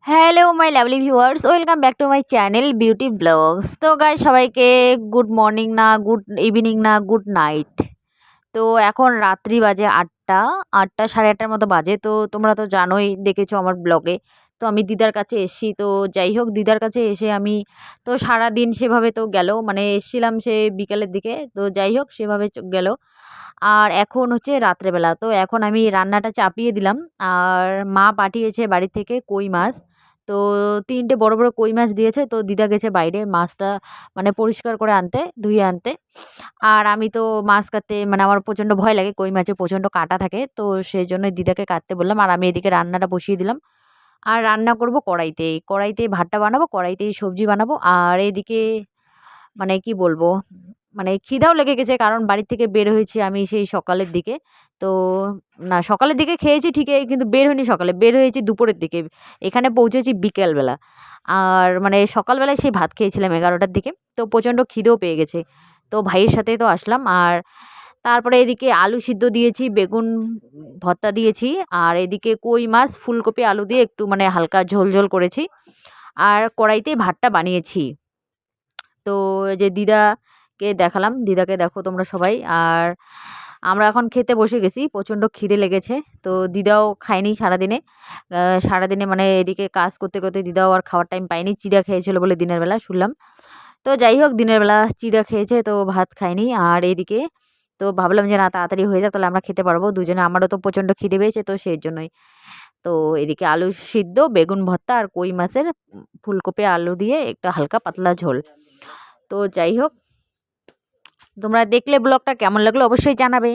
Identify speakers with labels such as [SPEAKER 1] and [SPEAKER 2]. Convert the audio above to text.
[SPEAKER 1] Hello my lovely viewers, welcome back to my channel beauty blogs. তো guys, সবাইকে good morning না good evening না good night. তো এখন রাত্রি বাজে 8টা 8:30 মতো বাজে। তো তোমরা তো জানোই, দেখেছো আমার ব্লগে। তো আমি দিদার কাছে এসেছি। তো যাই হোক, দিদার কাছে এসে আমি তো সারাদিন সেভাবে তো গেল, মানে এসেছিলাম সে বিকালের দিকে। তো যাই হোক, সেভাবে গেল। আর এখন হচ্ছে রাত্রেবেলা। তো এখন আমি রান্নাটা চাপিয়ে দিলাম। আর মা পাঠিয়েছে বাড়ি থেকে কই মাছ। তো 3টে বড় বড় কই মাছ দিয়েছে। তো দিদা গেছে বাইরে মাছটা মানে পরিষ্কার করে আনতে, ধুয়ে আনতে। আর আমি তো মাছ কাটতে, মানে আমার প্রচণ্ড ভয় লাগে, কই মাছে প্রচণ্ড কাঁটা থাকে। তো সেই জন্য দিদাকে কাটতে বললাম। আর আমি এদিকে রান্নাটা বসিয়ে দিলাম। আর রান্না করব কড়াইতেই, কড়াইতেই ভাতটা বানাবো, কড়াইতেই সবজি বানাবো। আর এদিকে মানে কি বলবো, মানে খিদাও লেগে গেছে, কারণ বাড়ি থেকে বের হয়েছি আমি সেই সকালের দিকে। তো না, সকালের দিকে খেয়েছি ঠিকই, কিন্তু বের হইনি সকালে, বের হয়েছি দুপুরের দিকে। এখানে পৌঁছেছি বিকেলবেলা। আর মানে সকালবেলায় সেই ভাত খেয়েছিলাম 11টার দিকে। তো প্রচণ্ড খিদেও পেয়ে গেছে। তো ভাইয়ের সাথেই তো আসলাম। আর তারপরে এদিকে আলু সিদ্ধ দিয়েছি, বেগুন ভর্তা দিয়েছি। আর এদিকে কই মাছ ফুলকপি আলু দিয়ে একটু মানে হালকা ঝোল ঝোল করেছি। আর কড়াইতেই ভাতটা বানিয়েছি। তো এই যে দিদাকে দেখালাম, দিদাকে দেখো তোমরা সবাই। আর আমরা এখন খেতে বসে গেছি, প্রচণ্ড খিদে লেগেছে। তো দিদাও খায়নি সারাদিনে। সারাদিনে মানে এদিকে কাজ করতে করতে দিদাও আর খাওয়ার টাইম পায়নি, চিড়া খেয়েছিল বলে দিনের বেলা শুনলাম। তো যাই হোক, দিনের বেলা চিড়া খেয়েছে, তো ভাত খায়নি। আর এদিকে তো ভাবলাম যে না, তাড়াতাড়ি হয়ে যাক, তাহলে আমরা খেতে পারবো দুজনে। আমারও তো প্রচণ্ড খিদে পেয়েছে, তো সেই জন্যই। তো এদিকে আলু সিদ্ধ, বেগুন ভর্তা আর কই মাছের ফুলকপি আলু দিয়ে একটা হালকা পাতলা ঝোল। তো যাই হোক, তোমরা দেখলে ব্লগটা কেমন লাগলো অবশ্যই জানাবে।